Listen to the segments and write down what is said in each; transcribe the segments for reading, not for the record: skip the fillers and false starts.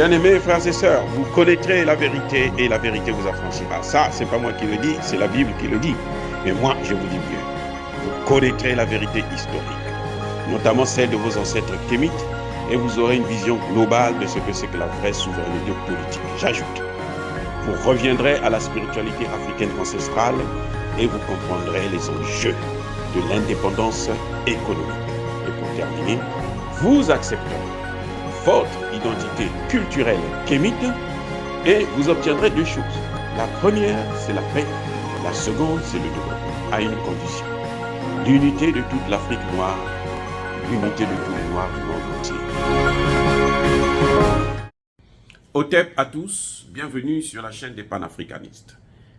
Bien-aimés frères et sœurs, vous connaîtrez la vérité et la vérité vous affranchira. Ça, c'est pas moi qui le dis, c'est la Bible qui le dit. Mais moi, je vous dis mieux. Vous connaîtrez la vérité historique, notamment celle de vos ancêtres kémites, et vous aurez une vision globale de ce que c'est que la vraie souveraineté politique. J'ajoute, vous reviendrez à la spiritualité africaine ancestrale et vous comprendrez les enjeux de l'indépendance économique. Et pour terminer, vous accepterez votre identité culturelle kémite et vous obtiendrez deux choses. La première, c'est la paix. La seconde, c'est le développement, à une condition. L'unité de toute l'Afrique noire, l'unité de tous les Noirs du monde entier. Otep à tous, bienvenue sur la chaîne des panafricanistes.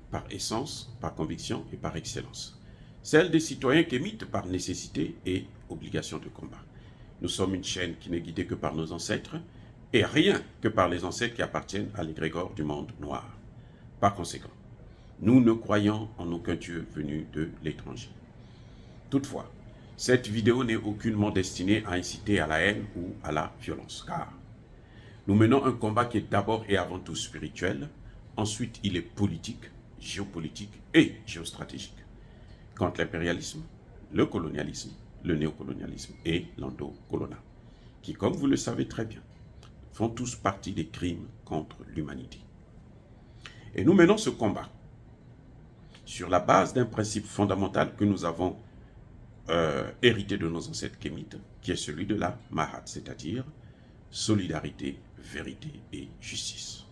Par essence, par conviction et par excellence. Celle des citoyens kémites par nécessité et obligation de combat. Nous sommes une chaîne qui n'est guidée que par nos ancêtres et rien que par les ancêtres qui appartiennent à l'égrégore du monde noir. Par conséquent, nous ne croyons en aucun Dieu venu de l'étranger. Toutefois, cette vidéo n'est aucunement destinée à inciter à la haine ou à la violence, car nous menons un combat qui est d'abord et avant tout spirituel, ensuite il est politique, géopolitique et géostratégique, contre l'impérialisme, le colonialisme, le néocolonialisme et l'endocolonial, qui, comme vous le savez très bien, font tous partie des crimes contre l'humanité. Et nous menons ce combat sur la base d'un principe fondamental que nous avons hérité de nos ancêtres kémites, qui est celui de la Mahat, c'est-à-dire solidarité, vérité et justice.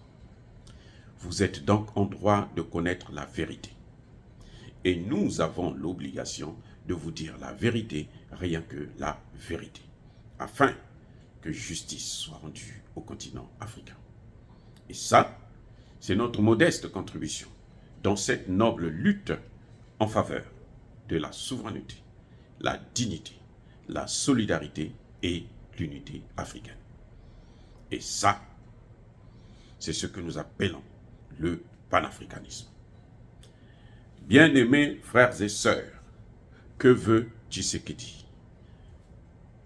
Vous êtes donc en droit de connaître la vérité. Et nous avons l'obligation de vous dire la vérité, rien que la vérité, afin que justice soit rendue au continent africain. Et ça, c'est notre modeste contribution dans cette noble lutte en faveur de la souveraineté, la dignité, la solidarité et l'unité africaine. Et ça, c'est ce que nous appelons le panafricanisme. Bien-aimés frères et sœurs, que veut Tshisekedi?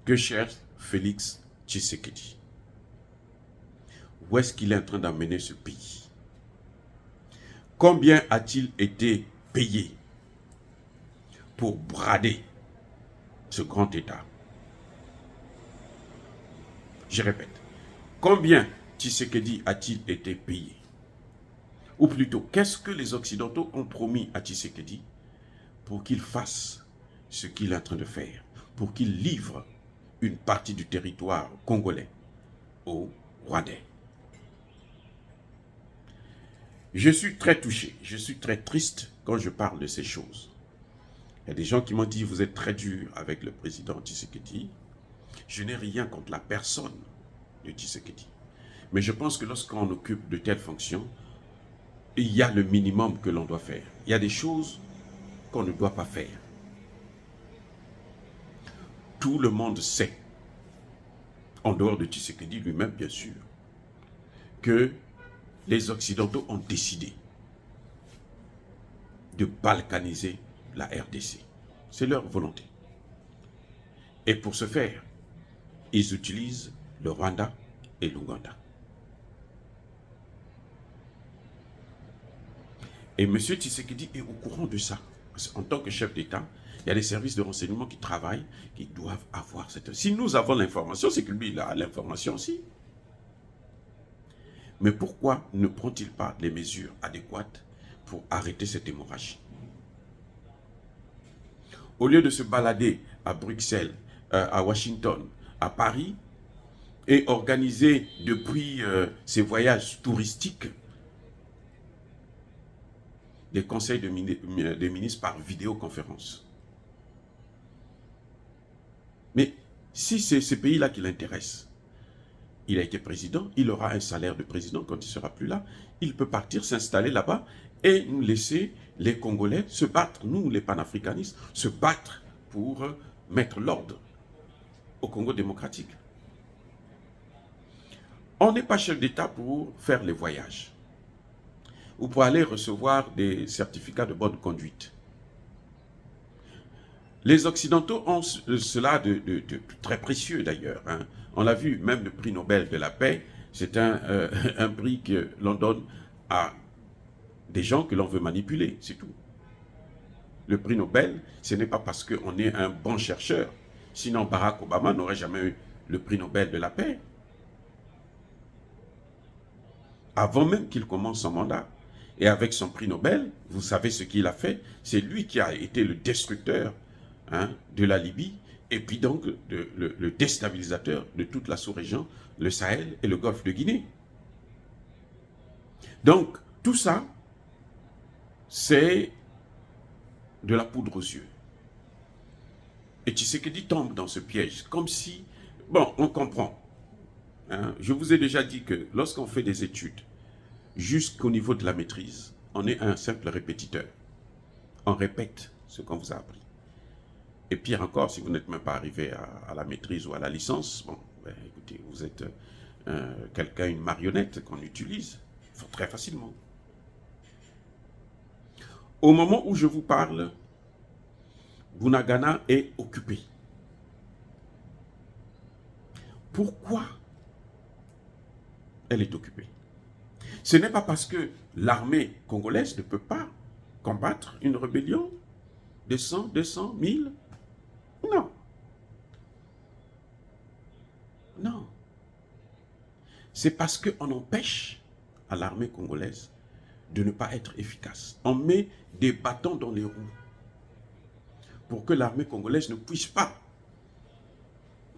Que cherche Félix Tshisekedi? Où est-ce qu'il est en train d'amener ce pays? Combien a-t-il été payé pour brader ce grand État? Je répète, combien Tshisekedi a-t-il été payé? Ou plutôt, qu'est-ce que les Occidentaux ont promis à Tshisekedi pour qu'il fasse ce qu'il est en train de faire, pour qu'il livre une partie du territoire congolais aux Rwandais? Je suis très touché, je suis très triste quand je parle de ces choses. Il y a des gens qui m'ont dit, vous êtes très dur avec le président Tshisekedi. Je n'ai rien contre la personne de Tshisekedi. Mais je pense que lorsqu'on occupe de telles fonctions, il y a le minimum que l'on doit faire. Il y a des choses qu'on ne doit pas faire. Tout le monde sait, en dehors de Tshisekedi lui-même bien sûr, que les Occidentaux ont décidé de balkaniser la RDC. C'est leur volonté. Et pour ce faire, ils utilisent le Rwanda et l'Ouganda. Et M. Tshisekedi est au courant de ça. En tant que chef d'État, il y a des services de renseignement qui travaillent, qui doivent avoir cette... Si nous avons l'information, c'est que lui, il a l'information aussi. Mais pourquoi ne prend-il pas les mesures adéquates pour arrêter cette hémorragie? Au lieu de se balader à Bruxelles, à Washington, à Paris, et organiser depuis ses voyages touristiques des conseils de ministres par vidéoconférence. Mais si c'est ce pays-là qui l'intéresse, il a été président, il aura un salaire de président quand il ne sera plus là, il peut partir s'installer là-bas et nous laisser les Congolais se battre, nous les panafricanistes, se battre pour mettre l'ordre au Congo démocratique. On n'est pas chef d'État pour faire les voyages ou pour aller recevoir des certificats de bonne conduite. Les Occidentaux ont cela de très précieux d'ailleurs. Hein. On l'a vu, même le prix Nobel de la paix C'est un prix que l'on donne à des gens que l'on veut manipuler, c'est tout. Le prix Nobel, ce n'est pas parce qu'on est un bon chercheur. Sinon, Barack Obama n'aurait jamais eu le prix Nobel de la paix. Avant même qu'il commence son mandat. Et avec son prix Nobel, vous savez ce qu'il a fait? C'est lui qui a été le destructeur de la Libye, et puis donc le déstabilisateur de toute la sous-région, le Sahel et le golfe de Guinée. Donc, tout ça, c'est de la poudre aux yeux. Et Tshisekedi tombe dans ce piège, comme si, bon, on comprend. Je vous ai déjà dit que lorsqu'on fait des études, jusqu'au niveau de la maîtrise, on est un simple répétiteur. On répète ce qu'on vous a appris. Et pire encore, si vous n'êtes même pas arrivé à la maîtrise ou à la licence, bon, ben, écoutez, vous êtes quelqu'un, une marionnette qu'on utilise très facilement. Au moment où je vous parle, Bunagana est occupé. Pourquoi elle est occupée? Ce n'est pas parce que l'armée congolaise ne peut pas combattre une rébellion de 100, 200, 1000. Non. Non. C'est parce qu'on empêche à l'armée congolaise de ne pas être efficace. On met des bâtons dans les roues pour que l'armée congolaise ne puisse pas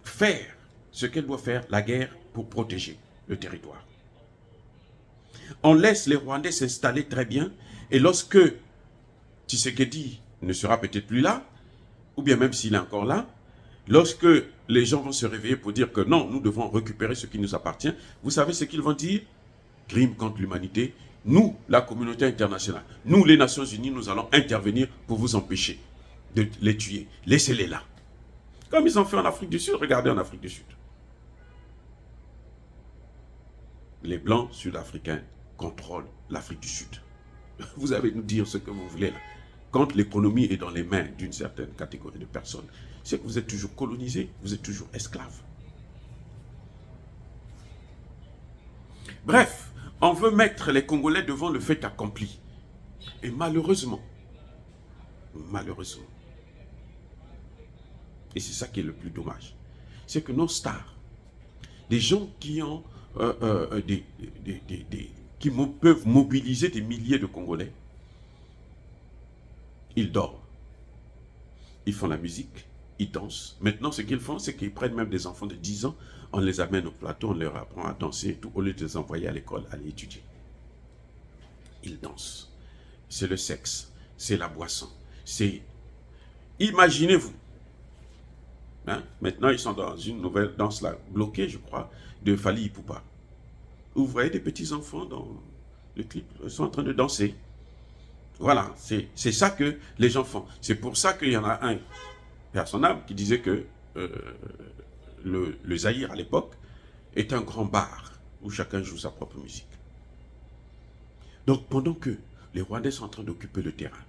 faire ce qu'elle doit faire, la guerre, pour protéger le territoire. On laisse les Rwandais s'installer très bien, et lorsque Tshisekedi ne sera peut-être plus là, ou bien même s'il est encore là, lorsque les gens vont se réveiller pour dire que non, nous devons récupérer ce qui nous appartient, vous savez ce qu'ils vont dire? Crime contre l'humanité. Nous, la communauté internationale, nous, les Nations Unies, nous allons intervenir pour vous empêcher de les tuer. Laissez-les là. Comme ils ont fait en Afrique du Sud, regardez en Afrique du Sud. Les Blancs sud-africains contrôlent l'Afrique du Sud. Vous allez nous dire ce que vous voulez là. Quand l'économie est dans les mains d'une certaine catégorie de personnes, c'est que vous êtes toujours colonisés, vous êtes toujours esclaves. Bref, on veut mettre les Congolais devant le fait accompli. Et malheureusement, et c'est ça qui est le plus dommage, c'est que nos stars, des gens qui ont qui peuvent mobiliser des milliers de Congolais, ils dorment. Ils font la musique, ils dansent. Maintenant, ce qu'ils font, c'est qu'ils prennent même des enfants de 10 ans, on les amène au plateau, on leur apprend à danser et tout, au lieu de les envoyer à l'école, aller étudier. Ils dansent. C'est le sexe, c'est la boisson, c'est... Imaginez-vous. Maintenant, ils sont dans une nouvelle danse là, bloquée, je crois, de Fally Ipupa. Vous voyez des petits-enfants dans le clip, ils sont en train de danser. Voilà, c'est ça que les gens font. C'est pour ça qu'il y en a un personnage qui disait que le Zaïre, à l'époque, est un grand bar où chacun joue sa propre musique. Donc, pendant que les Rwandais sont en train d'occuper le terrain,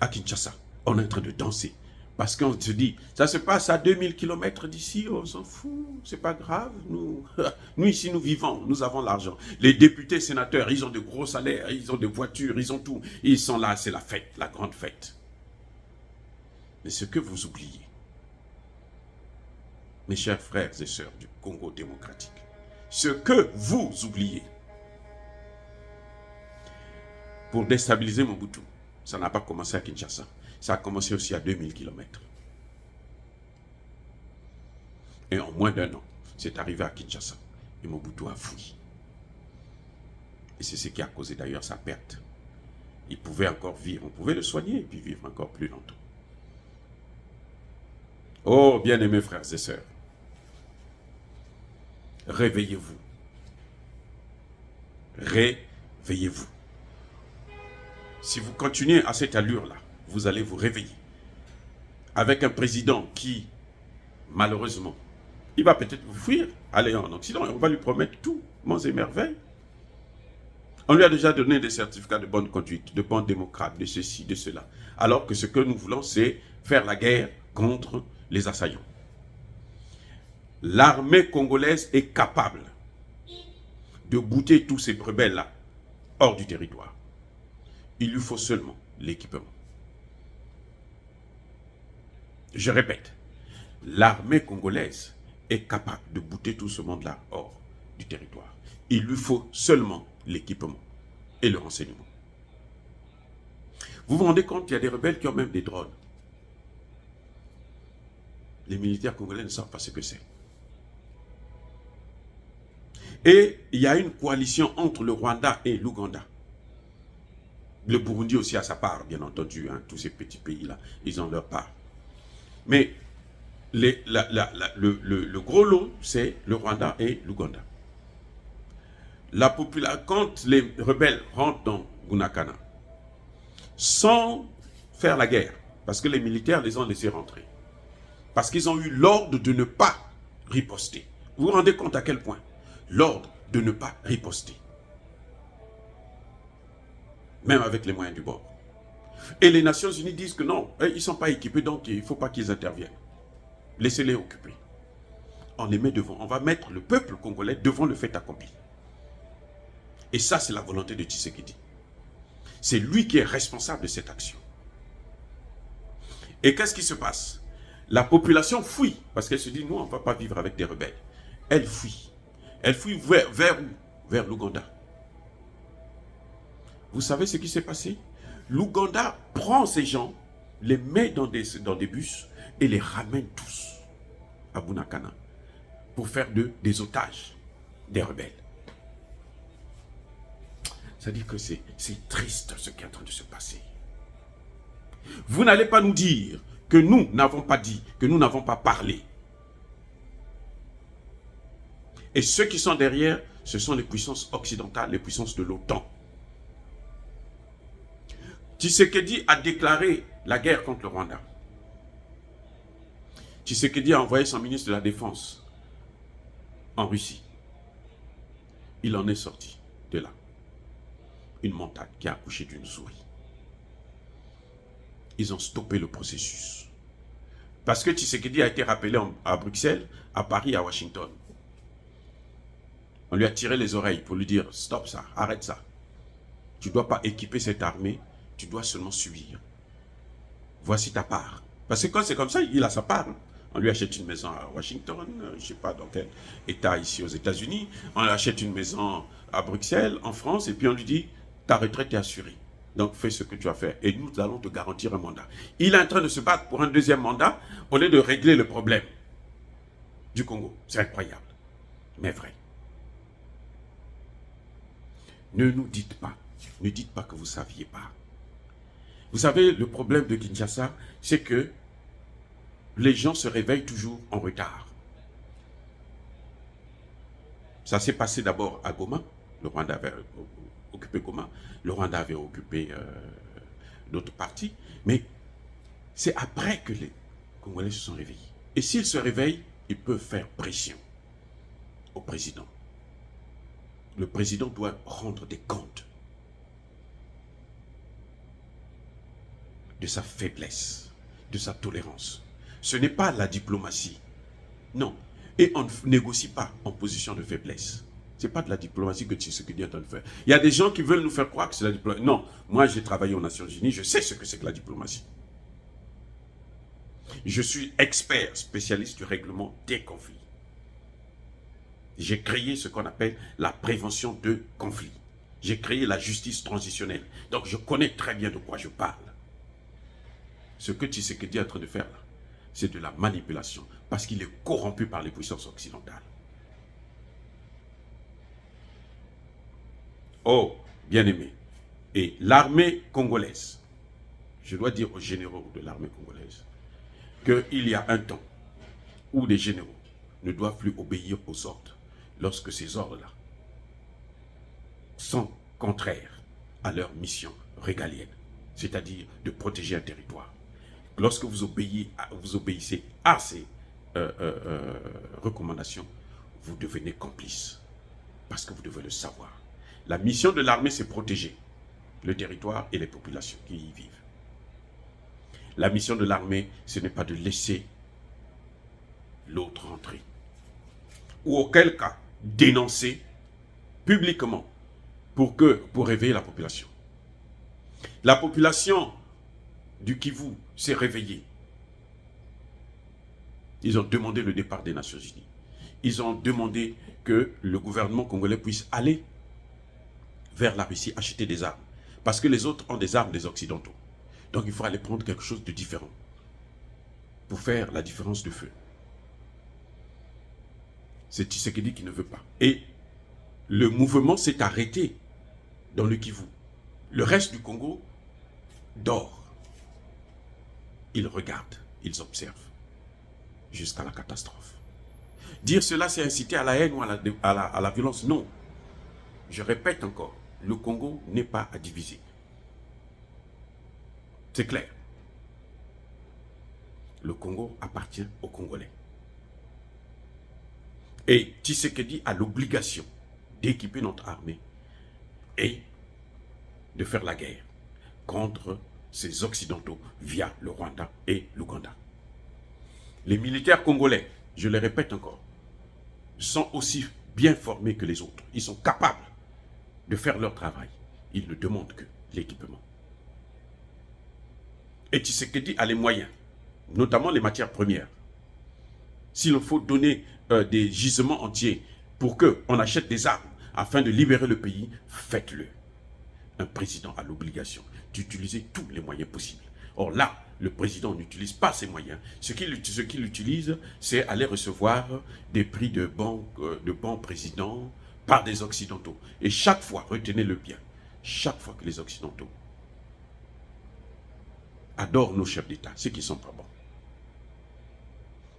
à Kinshasa, on est en train de danser. Parce qu'on se dit, ça se passe à 2000 km d'ici, on s'en fout, c'est pas grave. Nous ici, nous vivons, nous avons l'argent. Les députés, sénateurs, ils ont de gros salaires, ils ont des voitures, ils ont tout. Ils sont là, c'est la fête, la grande fête. Mais ce que vous oubliez, mes chers frères et sœurs du Congo démocratique, ce que vous oubliez, pour déstabiliser Mobutu, ça n'a pas commencé à Kinshasa. Ça a commencé aussi à 2000 km. Et en moins d'1 an, c'est arrivé à Kinshasa. Et Mobutu a fui. Et c'est ce qui a causé d'ailleurs sa perte. Il pouvait encore vivre. On pouvait le soigner et puis vivre encore plus longtemps. Oh, bien-aimés frères et sœurs, réveillez-vous. Réveillez-vous. Si vous continuez à cette allure-là, vous allez vous réveiller. Avec un président qui, malheureusement, il va peut-être vous fuir, aller en Occident, et on va lui promettre tout, monts et merveilles. On lui a déjà donné des certificats de bonne conduite, de bon démocrate, de ceci, de cela. Alors que ce que nous voulons, c'est faire la guerre contre les assaillants. L'armée congolaise est capable de bouter tous ces rebelles-là hors du territoire. Il lui faut seulement l'équipement. Je répète, l'armée congolaise est capable de bouter tout ce monde-là hors du territoire. Il lui faut seulement l'équipement et le renseignement. Vous vous rendez compte qu'il y a des rebelles qui ont même des drones. Les militaires congolais ne savent pas ce que c'est. Et il y a une coalition entre le Rwanda et l'Ouganda. Le Burundi aussi a sa part, bien entendu. Hein, tous ces petits pays-là, ils ont leur part. Mais le gros lot, c'est le Rwanda et l'Ouganda. Quand les rebelles rentrent dans Bunagana, sans faire la guerre, parce que les militaires les ont laissés rentrer, parce qu'ils ont eu l'ordre de ne pas riposter. Vous vous rendez compte à quel point? L'ordre de ne pas riposter. Même avec les moyens du bord. Et les Nations Unies disent que non, ils ne sont pas équipés, donc il ne faut pas qu'ils interviennent. Laissez-les occuper. On les met devant. On va mettre le peuple congolais devant le fait accompli. Et ça, c'est la volonté de Tshisekedi. C'est lui qui est responsable de cette action. Et qu'est-ce qui se passe? La population fuit, parce qu'elle se dit, nous, on ne va pas vivre avec des rebelles. Elle fuit. Elle fuit vers où? Vers l'Ouganda. Vous savez ce qui s'est passé? L'Ouganda prend ces gens, les met dans des bus et les ramène tous à Bunagana pour faire des otages des rebelles. C'est-à-dire que c'est triste ce qui est en train de se passer. Vous n'allez pas nous dire que nous n'avons pas dit, que nous n'avons pas parlé. Et ceux qui sont derrière, ce sont les puissances occidentales, les puissances de l'OTAN. Tshisekedi a déclaré la guerre contre le Rwanda. Tshisekedi a envoyé son ministre de la Défense en Russie. Il en est sorti de là. Une montagne qui a accouché d'une souris. Ils ont stoppé le processus. Parce que Tshisekedi a été rappelé à Bruxelles, à Paris, à Washington. On lui a tiré les oreilles pour lui dire « Stop ça, arrête ça. Tu ne dois pas équiper cette armée, tu dois seulement subir. Voici ta part. » Parce que quand c'est comme ça, il a sa part. On lui achète une maison à Washington, je ne sais pas dans quel état ici aux États-Unis. On lui achète une maison à Bruxelles, en France, et puis on lui dit « Ta retraite est assurée. Donc fais ce que tu as fait et nous allons te garantir un mandat. » Il est en train de se battre pour un deuxième mandat au lieu de régler le problème du Congo. C'est incroyable, mais vrai. Ne nous dites pas, que vous ne saviez pas. Vous savez, le problème de Kinshasa, c'est que les gens se réveillent toujours en retard. Ça s'est passé d'abord à Goma. Le Rwanda avait occupé Goma. Le Rwanda avait occupé d'autres parties. Mais c'est après que les Congolais se sont réveillés. Et s'ils se réveillent, ils peuvent faire pression au président. Le président doit rendre des comptes de sa faiblesse, de sa tolérance. Ce n'est pas la diplomatie. Non. Et on ne négocie pas en position de faiblesse. Ce n'est pas de la diplomatie que Tshisekedi est en train de faire. Il y a des gens qui veulent nous faire croire que c'est la diplomatie. Non. Moi, j'ai travaillé aux Nations Unies. Je sais ce que c'est que la diplomatie. Je suis expert, spécialiste du règlement des conflits. J'ai créé ce qu'on appelle la prévention de conflits. J'ai créé la justice transitionnelle. Donc, je connais très bien de quoi je parle. Ce que Tshisekedi est en train de faire là, c'est de la manipulation, parce qu'il est corrompu par les puissances occidentales. Oh, bien-aimé, et l'armée congolaise, je dois dire aux généraux de l'armée congolaise, qu'il y a un temps où les généraux ne doivent plus obéir aux ordres, lorsque ces ordres-là sont contraires à leur mission régalienne, c'est-à-dire de protéger un territoire. Lorsque vous obéissez à ces recommandations, vous devenez complice, parce que vous devez le savoir. La mission de l'armée, c'est protéger le territoire et les populations qui y vivent. La mission de l'armée, ce n'est pas de laisser l'autre rentrer. ou auquel cas dénoncer publiquement pour réveiller la population. La population du Kivu s'est réveillée. Ils ont demandé le départ des Nations Unies. Ils ont demandé que le gouvernement congolais puisse aller vers la Russie acheter des armes. Parce que les autres ont des armes des Occidentaux. Donc il faut aller prendre quelque chose de différent pour faire la différence de feu. C'est Tshisekedi qui ne veut pas. Et le mouvement s'est arrêté dans le Kivu. Le reste du Congo dort. Ils regardent, ils observent jusqu'à la catastrophe. Dire cela, c'est inciter à la haine ou à la violence. Non. Je répète encore, le Congo n'est pas à diviser. C'est clair. Le Congo appartient aux Congolais. Et Tshisekedi a l'obligation d'équiper notre armée et de faire la guerre contre ces Occidentaux via le Rwanda et l'Ouganda. Les militaires congolais, je le répète encore, sont aussi bien formés que les autres. Ils sont capables de faire leur travail. Ils ne demandent que l'équipement. Et Tshisekedi a les moyens, notamment les matières premières. S'il faut donner des gisements entiers pour qu'on achète des armes afin de libérer le pays, faites-le. Un président a l'obligation d'utiliser tous les moyens possibles. Or là, le président n'utilise pas ces moyens. Ce qu'il utilise, c'est aller recevoir des prix de bons présidents par des Occidentaux. Et chaque fois, retenez-le bien, chaque fois que les Occidentaux adorent nos chefs d'État, c'est qu'ils ne sont pas bons.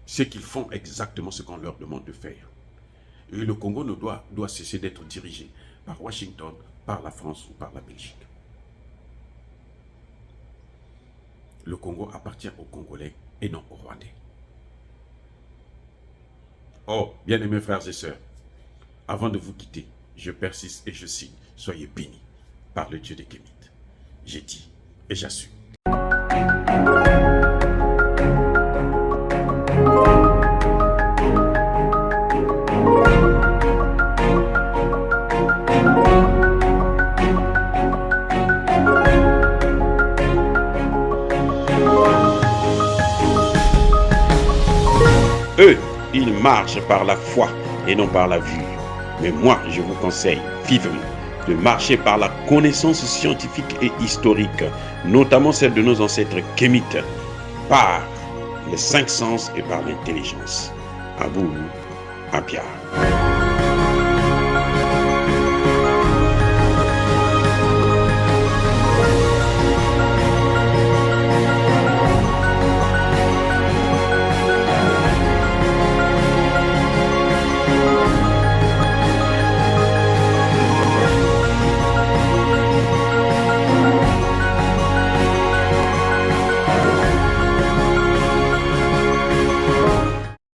C'est qu'ils font exactement ce qu'on leur demande de faire. Et le Congo ne doit cesser d'être dirigé par Washington, par la France ou par la Belgique. Le Congo appartient aux Congolais et non aux Rwandais. Oh, bien-aimés frères et sœurs, avant de vous quitter, je persiste et je signe, soyez bénis par le Dieu des Kémites. J'ai dit et j'assume. Eux, ils marchent par la foi et non par la vue. Mais moi, je vous conseille vivement de marcher par la connaissance scientifique et historique, notamment celle de nos ancêtres kémites, par les 5 sens et par l'intelligence. À vous, à Pierre.